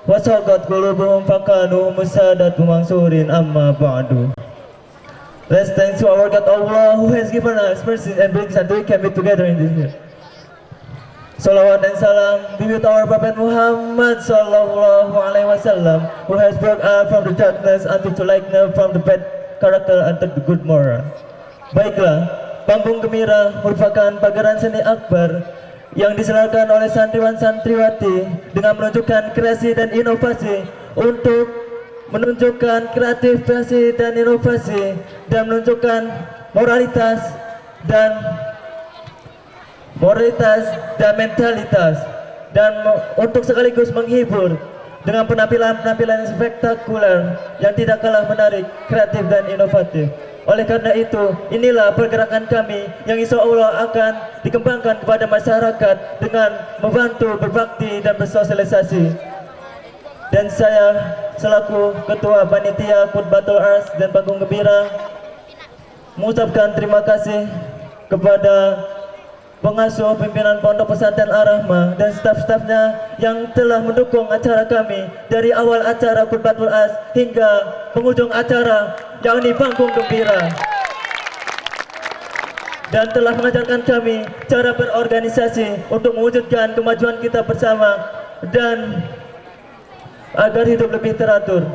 wasagat qulubuhum fakanu musadat mangsurin amma ba'du. Let's thank to our God Allah who has given us mercy and brings us to can be together in this year. Salawat and salam be with our Prophet Muhammad sallallahu alaihi wasallam, who has brought us from the darkness unto the light, from the bad character unto the good moral. Baiklah, panggung gembira merupakan pagelaran seni akbar yang diselenggarakan oleh santriwan santriwati dengan menunjukkan kreasi dan inovasi untuk menunjukkan kreativitas dan inovasi dan menunjukkan moralitas dan mentalitas, dan untuk sekaligus menghibur dengan penampilan-penampilan yang spektakuler yang tidak kalah menarik, kreatif dan inovatif. Oleh karena itu, inilah pergerakan kami yang insya Allah akan dikembangkan kepada masyarakat dengan membantu berbakti dan bersosialisasi. Dan saya selaku Ketua Panitia Khutbatul Ars dan Panggung Gembira mengucapkan terima kasih kepada pengasuh pimpinan Pondok Pesantren Ar-Rahmah dan staf-stafnya yang telah mendukung acara kami dari awal acara Khutbatul Ars hingga penghujung acara, yakni Panggung Gembira, dan telah mengajarkan kami cara berorganisasi untuk mewujudkan kemajuan kita bersama dan agar hidup lebih teratur.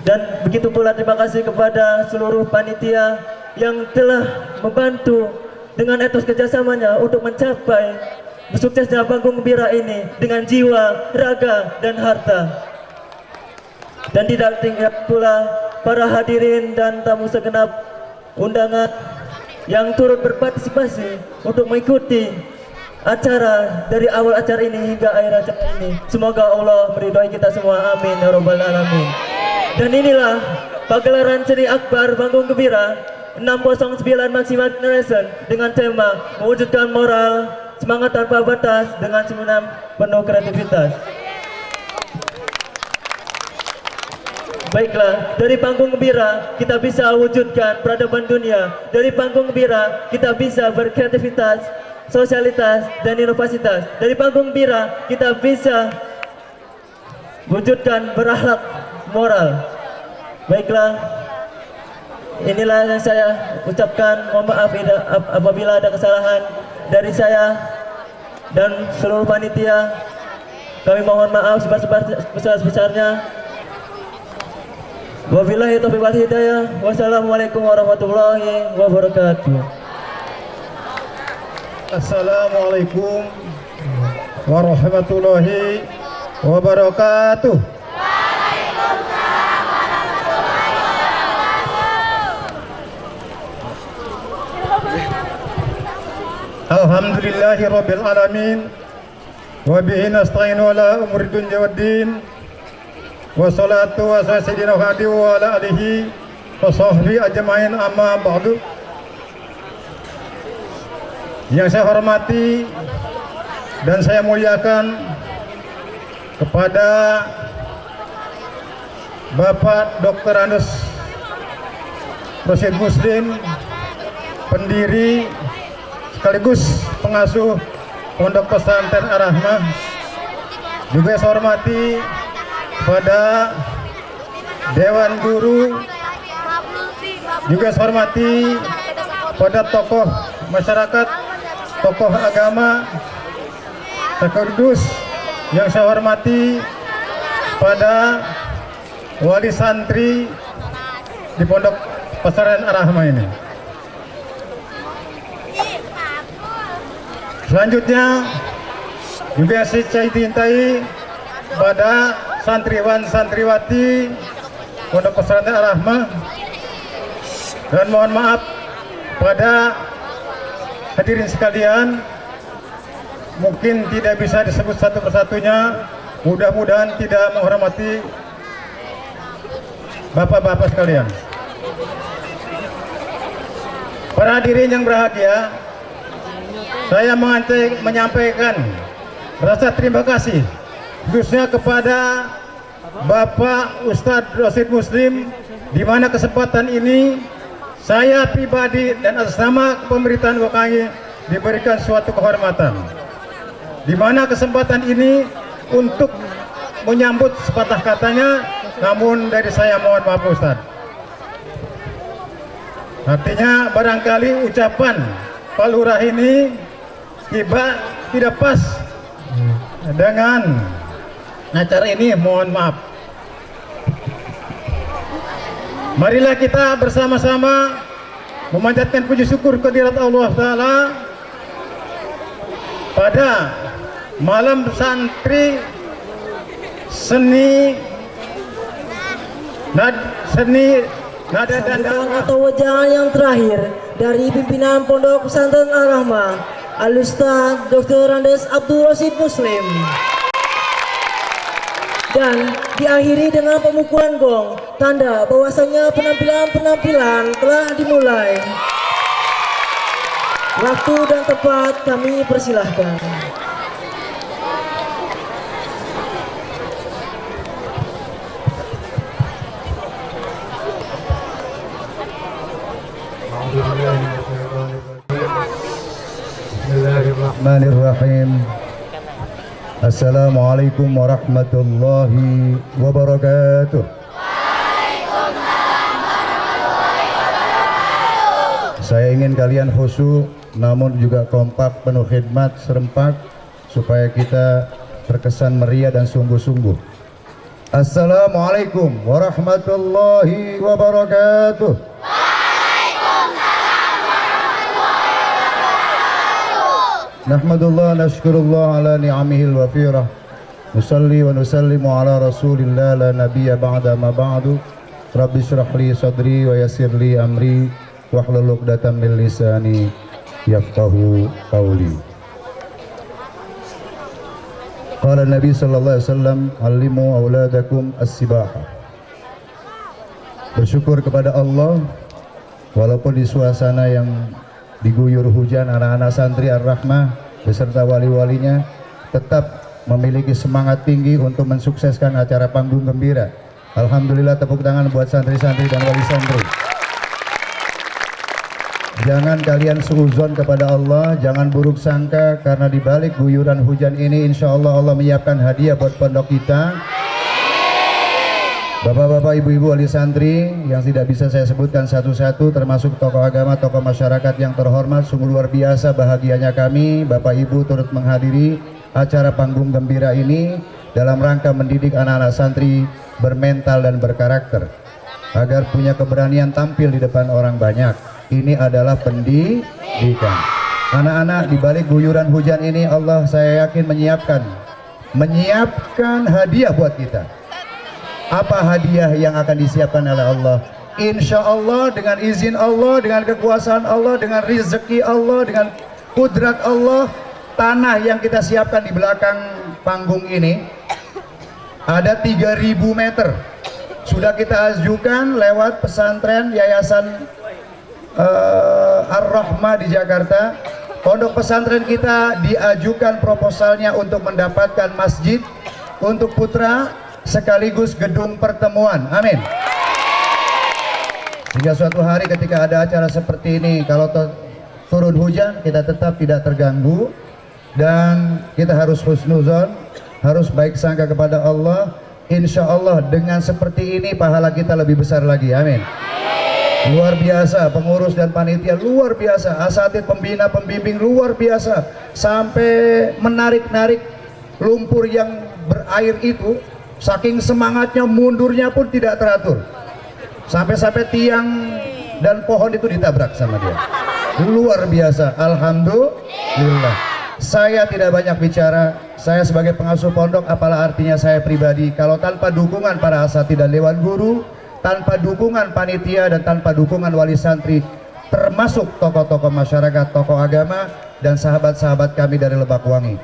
Dan begitu pula terima kasih kepada seluruh panitia yang telah membantu dengan etos kerjasamanya untuk mencapai suksesnya Panggung Gembira ini dengan jiwa, raga, dan harta. Dan tidak tinggal pula para hadirin dan tamu segenap undangan yang turut berpartisipasi untuk mengikuti acara dari awal acara ini hingga akhir acara ini. Semoga Allah meridhai kita semua, amin ya rabbal alamin. Dan inilah pagelaran seni akbar Panggung Gembira 609 Maximal Generation dengan tema mewujudkan moral, semangat tanpa batas dengan semenam penuh kreativitas. Baiklah, dari Panggung Gembira kita bisa wujudkan peradaban dunia. Dari Panggung Gembira kita bisa berkreativitas, sosialitas, dan inovasitas. Dari Panggung Gembira kita bisa wujudkan berakhlak moral. Baiklah, inilah yang saya ucapkan. Mohon maaf apabila ada kesalahan dari saya dan seluruh panitia. Kami mohon maaf sebesar-besarnya. Wabillahi taufiq wal hidayah. Wassalamualaikum warahmatullahi wabarakatuh. Assalamualaikum warahmatullahi wabarakatuh. Alhamdulillahi rabbil alamin, wa bihi nasta'inu ala umuri dunya waddin, wa salatu wa sayyidina Muhammad wa ala alihi wa sahbihi ajma'in, amma ba'du. Yang saya hormati dan saya muliakan kepada Bapak Dr. Andes Rosyid Muslim, pendiri sekaligus pengasuh Pondok Pesantren Ar-Rahmah. Juga saya hormati kepada Dewan Guru, juga saya hormati pada tokoh masyarakat, tokoh agama, sekaligus yang saya hormati pada wali santri di Pondok Pesantren Ar-Rahmah ini. Selanjutnya juga saya cintai pada santriwan santriwati Pondok Pesantren Ar-Rahmah, dan mohon maaf pada hadirin sekalian, mungkin tidak bisa disebut satu persatunya, mudah-mudahan tidak menghormati bapak-bapak sekalian. Para hadirin yang berbahagia, saya menyampaikan rasa terima kasih khususnya kepada Bapak Ustadz Rosyid Muslim, di mana kesempatan ini saya pribadi dan atas nama pemerintahan UKY diberikan suatu kehormatan, di mana kesempatan ini untuk menyambut sepatah katanya, namun dari saya mohon maaf Ustaz. Artinya barangkali ucapan Pak Lurah ini tiba tidak pas dengan acara ini, mohon maaf. Marilah kita bersama-sama memanjatkan puji syukur kehadirat Allah Ta'ala pada malam santri seni nada dan atau wejangan yang terakhir dari pimpinan Pondok Pesantren Ar-Rahmah Al-Ustaz Dr. Andes Abdul Rashid Muslim, dan diakhiri dengan pemukulan gong, tanda bahwasanya penampilan telah dimulai. Waktu dan tempat kami persilahkan. Bismillahirrahmanirrahim. Assalamualaikum warahmatullahi wabarakatuh. Saya ingin kalian khusyuk namun juga kompak, penuh khidmat, serempak, supaya kita terkesan meriah dan sungguh-sungguh. Assalamualaikum warahmatullahi wabarakatuh. Nahmadullah nashkurullah ala ni'amihil wafirah. Nusalli wa nusallimu ala rasulillah la nabiyya ba'da ma ba'du. Rabbi syrah li sadri wa yassir li amri wahlul 'uqdatam min lisani yafqahu qawli. Qala Nabi sallallahu alaihi wasallam, "Allimu auladakum as-sibaha." Bersyukur kepada Allah walaupun di suasana yang diguyur hujan, anak-anak santri Ar-Rahmah beserta wali-walinya tetap memiliki semangat tinggi untuk mensukseskan acara panggung gembira. Alhamdulillah, tepuk tangan buat santri-santri dan wali santri. Jangan kalian suuzon kepada Allah, jangan buruk sangka, karena di balik guyuran hujan ini insya Allah Allah menyiapkan hadiah buat pondok kita. Bapak-bapak, ibu-ibu wali santri yang tidak bisa saya sebutkan satu-satu, termasuk tokoh agama, tokoh masyarakat yang terhormat, sungguh luar biasa bahagianya kami Bapak Ibu turut menghadiri acara panggung gembira ini dalam rangka mendidik anak-anak santri bermental dan berkarakter agar punya keberanian tampil di depan orang banyak. Ini adalah pendidikan. Anak-anak di balik guyuran hujan ini Allah saya yakin menyiapkan hadiah buat kita. Apa hadiah yang akan disiapkan oleh Allah? Insya Allah, dengan izin Allah, dengan kekuasaan Allah, dengan rezeki Allah, dengan kudrat Allah, tanah yang kita siapkan di belakang panggung ini ada 3.000 meter. Sudah kita ajukan lewat pesantren Yayasan Ar-Rahmah di Jakarta. Pondok pesantren kita diajukan proposalnya untuk mendapatkan masjid untuk putra sekaligus gedung pertemuan. Amin. Sehingga suatu hari ketika ada acara seperti ini, kalau turun hujan kita tetap tidak terganggu, dan kita harus husnuzon, harus baik sangka kepada Allah. Insya Allah dengan seperti ini pahala kita lebih besar lagi. Amin. Luar biasa, pengurus dan panitia luar biasa, asatid, pembina, pembimbing luar biasa, sampai menarik-narik lumpur yang berair itu. Saking semangatnya, mundurnya pun tidak teratur, sampai-sampai tiang dan pohon itu ditabrak sama dia. Luar biasa, alhamdulillah. Saya tidak banyak bicara, saya sebagai pengasuh pondok, apalah artinya saya pribadi kalau tanpa dukungan para asatidz dan dewan guru, tanpa dukungan panitia, dan tanpa dukungan wali santri, termasuk tokoh-tokoh masyarakat, tokoh agama, dan sahabat-sahabat kami dari Lebak Wangi.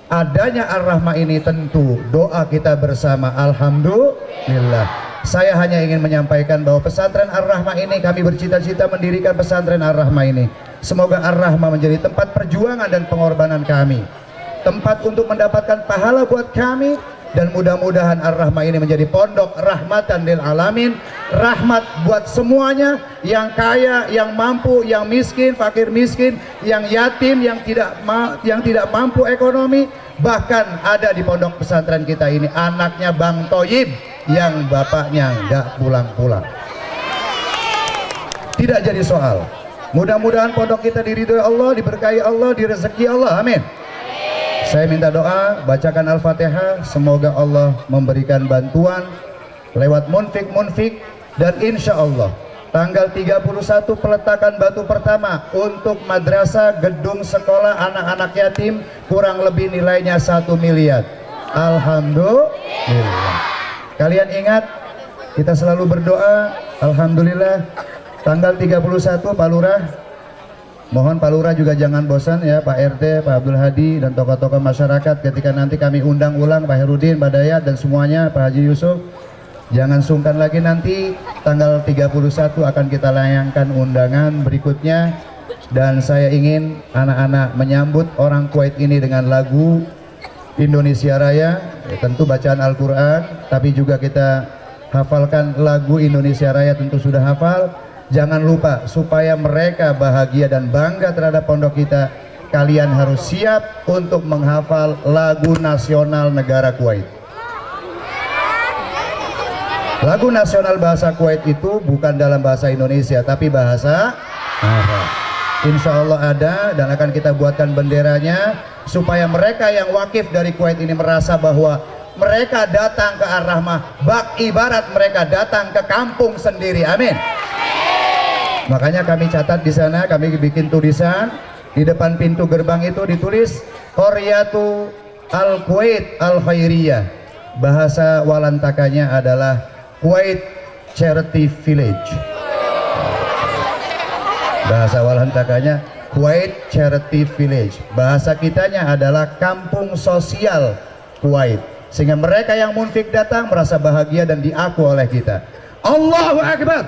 Adanya Ar-Rahmah ini tentu doa kita bersama, alhamdulillah. Saya hanya ingin menyampaikan bahwa pesantren Ar-Rahmah ini, kami bercita-cita mendirikan pesantren Ar-Rahmah ini. Semoga Ar-Rahmah menjadi tempat perjuangan dan pengorbanan kami, tempat untuk mendapatkan pahala buat kami, dan mudah-mudahan Ar-Rahmah ini menjadi pondok rahmatan lil alamin, rahmat buat semuanya, yang kaya, yang mampu, yang miskin, fakir miskin, yang yatim, yang tidak mampu ekonomi. Bahkan ada di pondok pesantren kita ini anaknya Bang Toyib yang bapaknya nggak pulang-pulang. Tidak jadi soal. Mudah-mudahan pondok kita diridhoi Allah, diberkahi Allah, direzeki Allah. Amin. Saya minta doa, bacakan Al-Fatihah, semoga Allah memberikan bantuan lewat munfik dan insya Allah tanggal 31 peletakan batu pertama untuk madrasah gedung sekolah anak-anak yatim, kurang lebih nilainya 1 miliar. Alhamdulillah. Kalian ingat, kita selalu berdoa. Alhamdulillah, tanggal 31 Pak Lurah, mohon Pak Lurah juga jangan bosan ya, Pak RT, Pak Abdul Hadi dan tokoh-tokoh masyarakat, ketika nanti kami undang ulang Pak Herudin, Pak Dayat dan semuanya, Pak Haji Yusuf, jangan sungkan lagi, nanti tanggal 31 akan kita layangkan undangan berikutnya. Dan saya ingin anak-anak menyambut orang Kuwait ini dengan lagu Indonesia Raya, tentu bacaan Al-Quran, tapi juga kita hafalkan lagu Indonesia Raya, tentu sudah hafal. Jangan lupa, supaya mereka bahagia dan bangga terhadap pondok kita, kalian harus siap untuk menghafal lagu nasional negara Kuwait. Lagu nasional bahasa Kuwait itu bukan dalam bahasa Indonesia, tapi bahasa Arab. Insya Allah ada, dan akan kita buatkan benderanya, supaya mereka yang wakif dari Kuwait ini merasa bahwa mereka datang ke Ar-Rahmah, bak ibarat mereka datang ke kampung sendiri. Amin. Makanya kami catat di sana, kami bikin tulisan di depan pintu gerbang itu ditulis Qaryatu Al-Kuwait Al-Khairiyah. Bahasa walantakanya adalah Kuwait Charity Village. Bahasa walantakanya Kuwait Charity Village. Bahasa kitanya adalah kampung sosial Kuwait. Sehingga mereka yang munfik datang merasa bahagia dan diaku oleh kita. Allahu Akbar.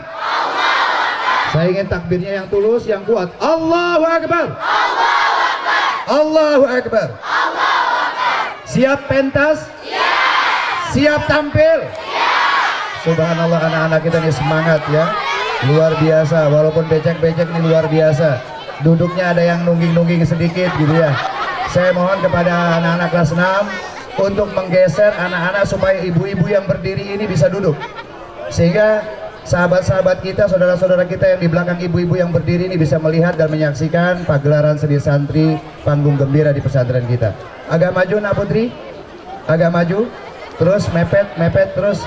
Saya ingin takbirnya yang tulus, yang kuat. Allahu Akbar. Allahu Akbar. Allahu Akbar. Allahu Akbar. Siap pentas? Siap. Siap tampil? Siap. Subhanallah, anak-anak kita ini semangat ya. Luar biasa, walaupun becek-becek ini luar biasa. Duduknya ada yang nungging-nungging sedikit gitu ya. Saya mohon kepada anak-anak kelas 6 untuk menggeser anak-anak supaya ibu-ibu yang berdiri ini bisa duduk. Sehingga sahabat-sahabat kita, saudara-saudara kita yang di belakang ibu-ibu yang berdiri ini bisa melihat dan menyaksikan pagelaran seni santri panggung gembira di pesantren kita. Agak maju Nak Putri, agak maju, terus mepet terus.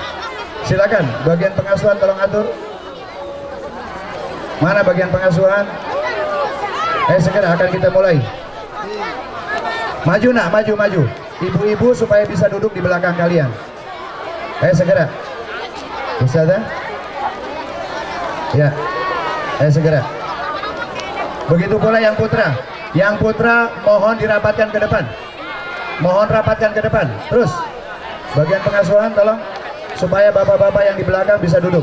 Silakan, bagian pengasuhan tolong atur. Mana bagian pengasuhan? Segera akan kita mulai. Maju Nak, maju. Ibu-ibu supaya bisa duduk di belakang kalian. Segera. Bisa dah? Ya, segera. Begitu pula yang putra. Yang putra mohon dirapatkan ke depan. Mohon rapatkan ke depan. Terus, bagian pengasuhan tolong, supaya bapak-bapak yang di belakang bisa duduk.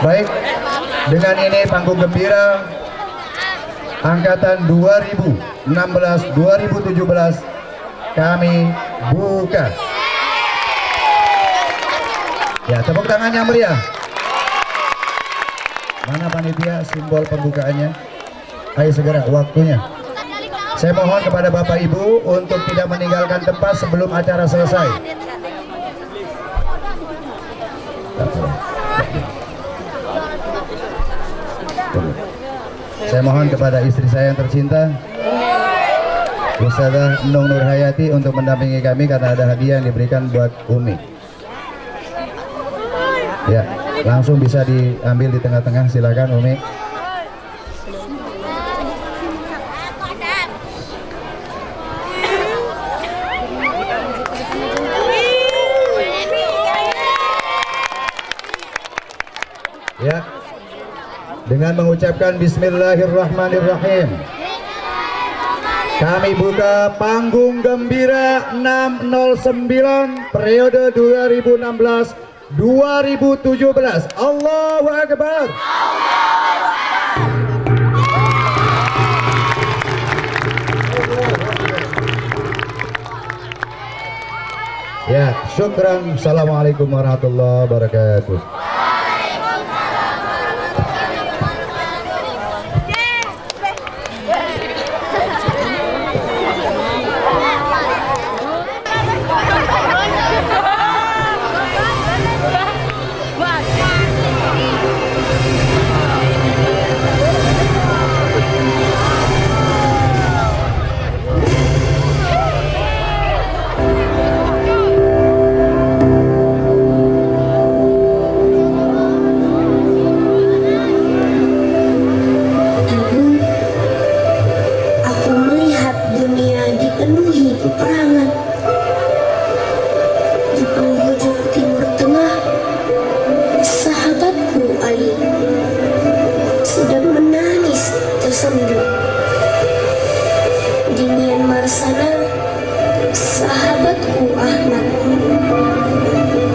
Baik, dengan ini panggung gembira angkatan 2016-2017 kami buka. Ya, tepuk tangan yang meriah. Mana panitia simbol pembukaannya? Ayo segera, waktunya. Saya mohon kepada Bapak Ibu untuk tidak meninggalkan tempat sebelum acara selesai. Saya mohon kepada istri saya yang tercinta, Ustazah Nung Nurhayati, untuk mendampingi kami karena ada hadiah yang diberikan buat Umi. Ya, langsung bisa diambil di tengah-tengah, silakan Umi. Ya, dengan mengucapkan Bismillahirrahmanirrahim, kami buka panggung gembira 609 periode 2016-2017. Allahu Akbar. Syukran. Assalamualaikum warahmatullahi wabarakatuh. Aku melihat dunia dipenuhi peperangan. Di penghujung timur tengah, sahabatku Ali sedang menangis tersenduh. Di Myanmar sana, sahabatku Ahmad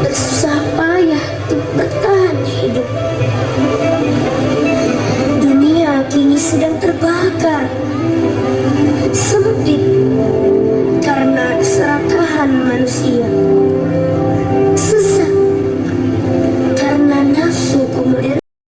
bersusah payah untuk bertahan hidup. Dunia kini sedang terbakar